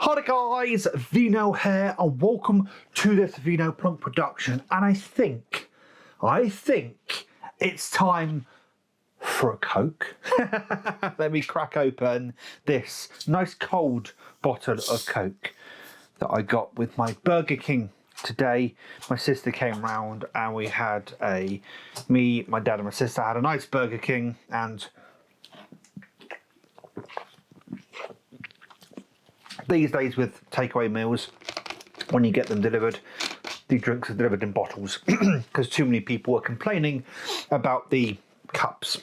Hi guys, Vino here and welcome to this Vino Plunk production, and I think it's time for a Coke. Let me crack open this nice cold bottle of Coke that I got with my Burger King today. My sister came round and we had me, my dad and my sister had a nice Burger King, and these days with takeaway meals, when you get them delivered, the drinks are delivered in bottles because too many people are complaining about the cups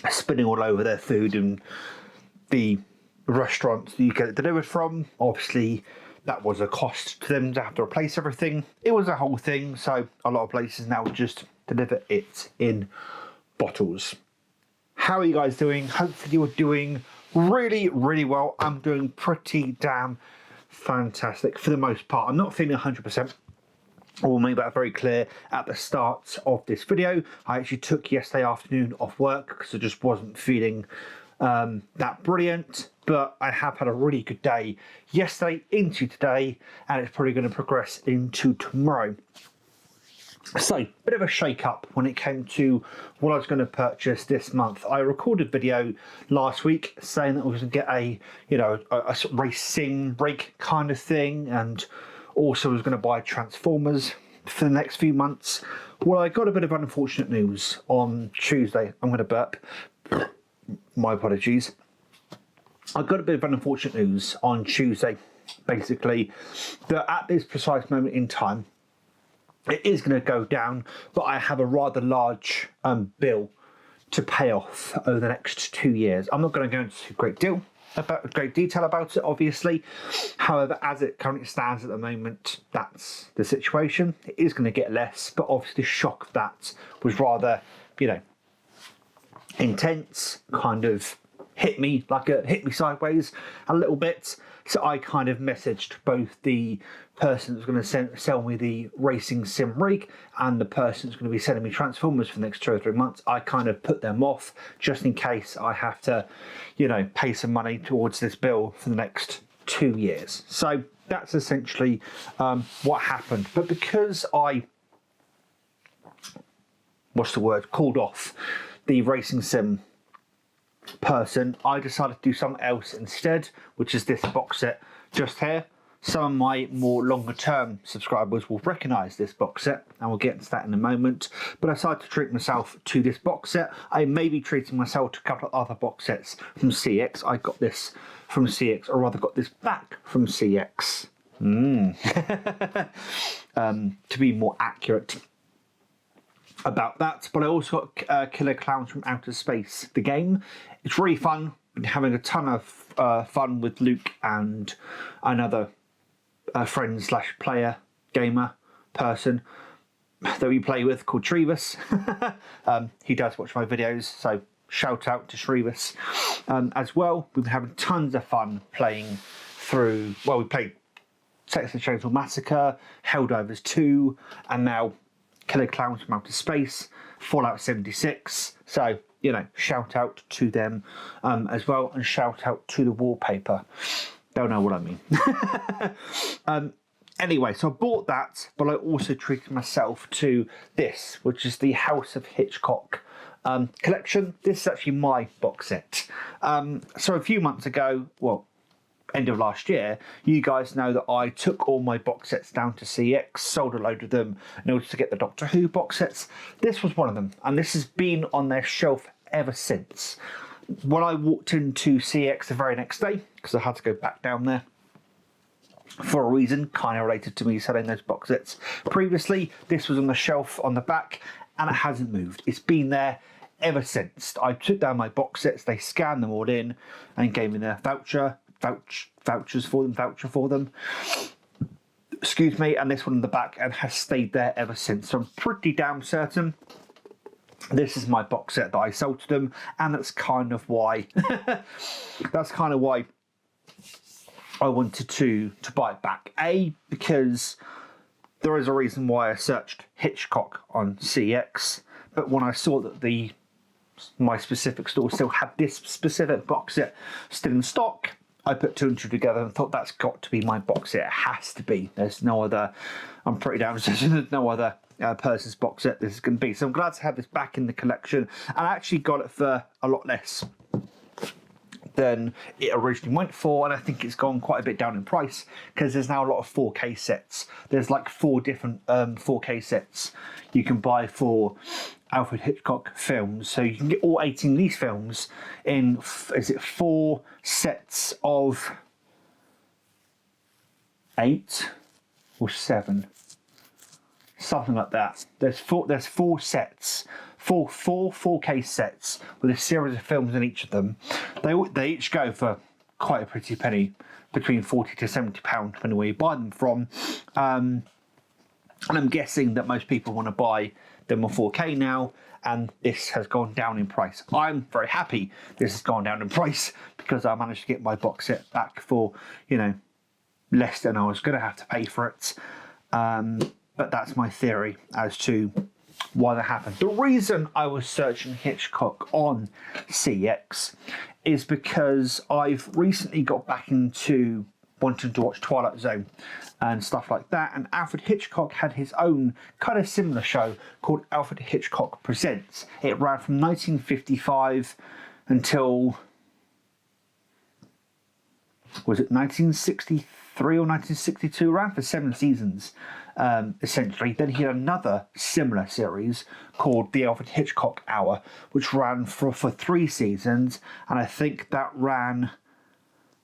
spinning all over their food and the restaurants that you get it delivered from. Obviously, that was a cost to them to have to replace everything. It was a whole thing, so a lot of places now just deliver it in bottles. How are you guys doing? Hopefully you're doing really well. I'm doing pretty damn fantastic for the most part. I'm not feeling 100%. I will make that very clear at the start of this video. I actually took yesterday afternoon off work because I just wasn't feeling that brilliant, but I have had a really good day yesterday into today, and it's probably going to progress into tomorrow. So, bit of a shake-up when it came to what I was going to purchase this month. I recorded a video last week saying that I was going to get a sort of race sim rig kind of thing, and also was going to buy Transformers for the next few months. Well, I got a bit of unfortunate news on Tuesday. I'm going to burp. My apologies. I got a bit of unfortunate news on Tuesday, basically, that at this precise moment in time, it is going to go down, but I have a rather large bill to pay off over the next 2 years. I'm not going to go into great detail about it, obviously. However, as it currently stands at the moment, that's the situation. It is going to get less, but obviously the shock of that was rather, intense, kind of hit me sideways a little bit. So I kind of messaged both the person that's going to sell me the racing sim rig and the person that's going to be selling me Transformers for the next 2 or 3 months. I kind of put them off just in case I have to, pay some money towards this bill for the next 2 years. So that's essentially what happened. But because I, called off the racing sim person, I decided to do something else instead, which is this box set just here. Some of my more longer term subscribers will recognise this box set, and we'll get into that in a moment. But I decided to treat myself to this box set. I may be treating myself to a couple of other box sets from CX. I got this from CX, or rather got this back from CX. To be more accurate about that. But I also got Killer Clowns from Outer Space, the game. It's really fun. Been having a ton of fun with Luke and another friend slash player gamer person that we play with called Trevis. He does watch my videos, so shout out to Trevis as well. We've been having tons of fun playing through, we played Texas Chainsaw Massacre, Helldivers 2, and now Killer Clowns from Outer Space, Fallout 76. So, shout out to them as well, and shout out to the wallpaper. Don't know what I mean. Anyway, so I bought that, but I also treated myself to this, which is the House of Hitchcock collection. This is actually my box set. So a few months ago, end of last year, you guys know that I took all my box sets down to CX, sold a load of them in order to get the Doctor Who box sets. This was one of them, and this has been on their shelf ever since. When I walked into CX the very next day, because I had to go back down there for a reason kind of related to me selling those box sets previously, this was on the shelf on the back, and it hasn't moved. It's been there ever since. I took down my box sets, they scanned them all in and gave me their voucher for them, excuse me, and this one in the back, and has stayed there ever since. So I'm pretty damn certain this is my box set that I sold to them, and that's kind of why I wanted to buy it back. Because there is a reason why I searched Hitchcock on CX, but when I saw that my specific store still had this specific box set still in stock, I put two and two together and thought that's got to be my box set. It has to be. There's no other. I'm pretty damn certain there's no other person's box set this is going to be. So I'm glad to have this back in the collection. And I actually got it for a lot less than it originally went for, and I think it's gone quite a bit down in price because there's now a lot of 4K sets. There's like 4 different 4K sets you can buy for Alfred Hitchcock films. So you can get all 18 of these films in, is it 4 sets of 8 or 7? Something like that. There's 4 sets. 4K sets with a series of films in each of them. They each go for quite a pretty penny, between £40 to £70, depending where you buy them from. And I'm guessing that most people want to buy them on 4K now, and this has gone down in price. I'm very happy this has gone down in price because I managed to get my box set back for, less than I was going to have to pay for it. But that's my theory as to why that happened. The reason I was searching Hitchcock on CX is because I've recently got back into wanting to watch Twilight Zone and stuff like that, and Alfred Hitchcock had his own kind of similar show called Alfred Hitchcock Presents. It ran from 1955 until, was it 1963 or 1962? Ran for 7 seasons. Essentially. Then he had another similar series called The Alfred Hitchcock Hour, which ran for 3 seasons, and I think that ran,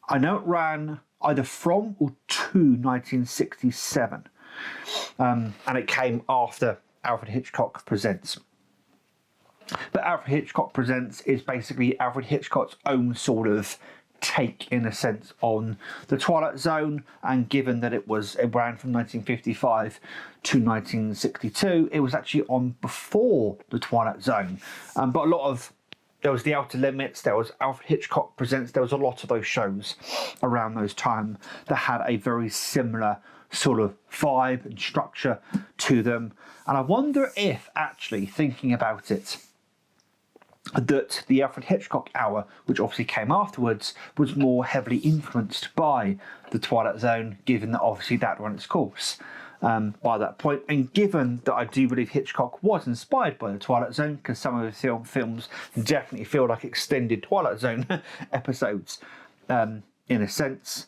I know it ran either from or to 1967, and it came after Alfred Hitchcock Presents. But Alfred Hitchcock Presents is basically Alfred Hitchcock's own sort of take, in a sense, on the Twilight Zone, and given that it ran from 1955 to 1962, it was actually on before the Twilight Zone. But there was The Outer Limits, there was Alfred Hitchcock Presents, there was a lot of those shows around those time that had a very similar sort of vibe and structure to them. And I wonder if, actually, thinking about it, that the Alfred Hitchcock Hour, which obviously came afterwards, was more heavily influenced by the Twilight Zone, given that obviously that ran its course by that point, and given that I do believe Hitchcock was inspired by the Twilight Zone, because some of the films definitely feel like extended Twilight Zone episodes, in a sense.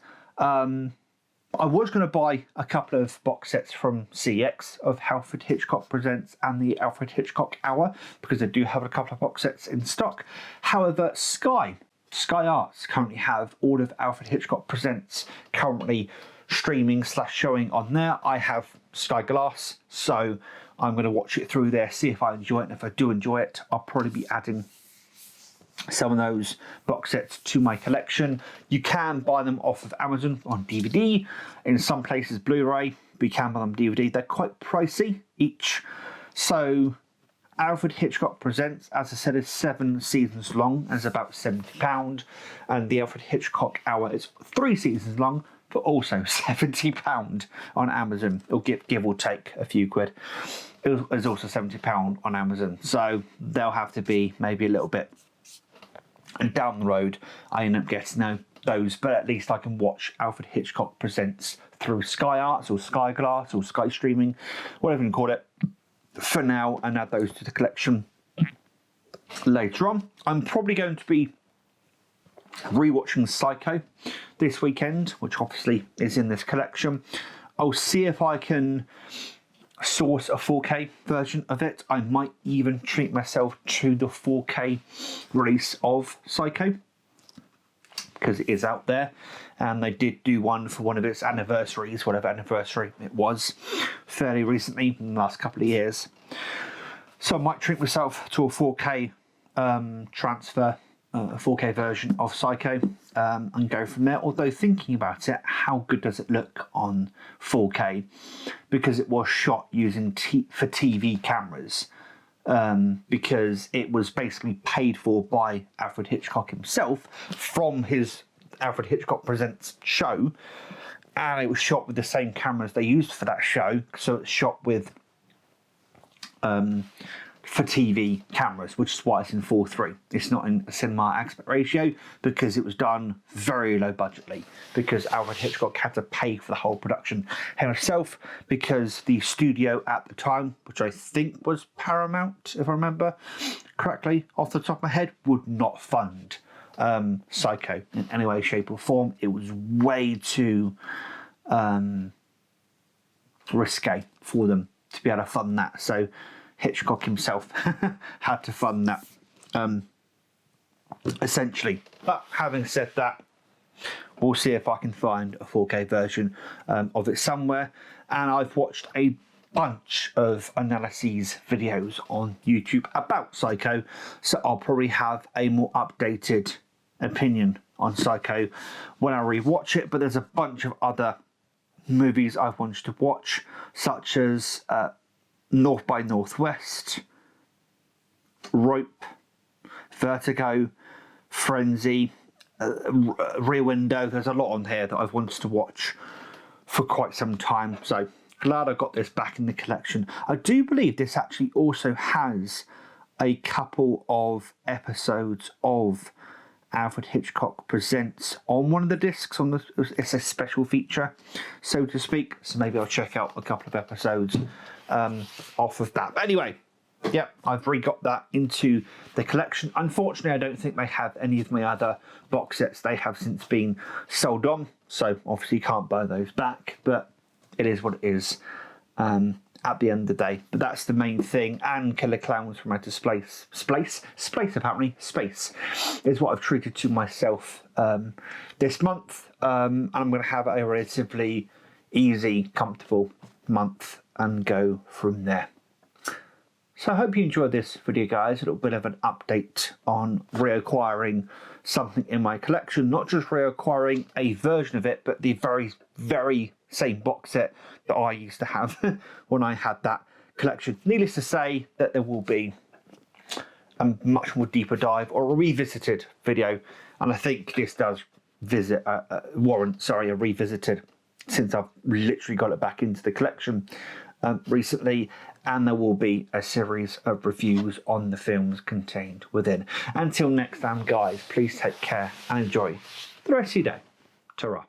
I was going to buy a couple of box sets from CX of Alfred Hitchcock Presents and the Alfred Hitchcock Hour, because they do have a couple of box sets in stock. However, Sky Arts currently have all of Alfred Hitchcock Presents currently streaming / showing on there. I have Sky Glass, so I'm going to watch it through there, see if I enjoy it, and if I do enjoy it, I'll probably be adding some of those box sets to my collection. You can buy them off of Amazon on DVD, in some places Blu-ray, but you can buy them DVD. They're quite pricey each. So Alfred Hitchcock Presents, as I said, is 7 seasons long and is about £70, and the Alfred Hitchcock Hour is 3 seasons long for also £70 on Amazon. It'll give or take a few quid. It is also £70 on Amazon, so they'll have to be maybe a little bit. And down the road, I end up getting those, but at least I can watch Alfred Hitchcock Presents through Sky Arts or Sky Glass or Sky Streaming, whatever you can call it, for now, and add those to the collection later on. I'm probably going to be rewatching Psycho this weekend, which obviously is in this collection. I'll see if I can source a 4K version of it. I might even treat myself to the 4K release of Psycho, because it is out there, and they did do one for one of its anniversaries, whatever anniversary it was, fairly recently, in the last couple of years. So I might treat myself to a 4K transfer, a 4K version of Psycho, and go from there. Although, thinking about it, how good does it look on 4K? Because it was shot using for TV cameras, because it was basically paid for by Alfred Hitchcock himself from his Alfred Hitchcock Presents show, and it was shot with the same cameras they used for that show. So it's shot with for TV cameras, which is why it's in 4:3. It's not in a cinema aspect ratio because it was done very low budgetly, because Alfred Hitchcock had to pay for the whole production himself, because the studio at the time, which I think was Paramount, if I remember correctly off the top of my head, would not fund Psycho in any way, shape or form. It was way too risque for them to be able to fund that. So Hitchcock himself had to fund that, essentially. But having said that, we'll see if I can find a 4K version of it somewhere. And I've watched a bunch of analyses videos on YouTube about Psycho, so I'll probably have a more updated opinion on Psycho when I rewatch it. But there's a bunch of other movies I've wanted to watch, such as North by Northwest, Rope, Vertigo, Frenzy, Rear Window. There's a lot on here that I've wanted to watch for quite some time, so glad I got this back in the collection. I do believe this actually also has a couple of episodes of Alfred Hitchcock Presents on one of the discs. It's a special feature, so to speak. So maybe I'll check out a couple of episodes off of that. But anyway, yep, I've re-got that into the collection. Unfortunately, I don't think they have any of my other box sets. They have since been sold on, so obviously you can't buy those back, but it is what it is at the end of the day. But that's the main thing. And Killer Clowns from Outer Space is what I've treated to myself this month. And I'm going to have a relatively easy, comfortable month and go from there. So I hope you enjoyed this video, guys. A little bit of an update on reacquiring something in my collection. Not just reacquiring a version of it, but the very, very same box set that I used to have when I had that collection. Needless to say that there will be a much more deeper dive or a revisited video, and I think this does warrant a revisited, since I've literally got it back into the collection recently, and there will be a series of reviews on the films contained within. Until next time, guys, please take care and enjoy the rest of your day. Ta-ra.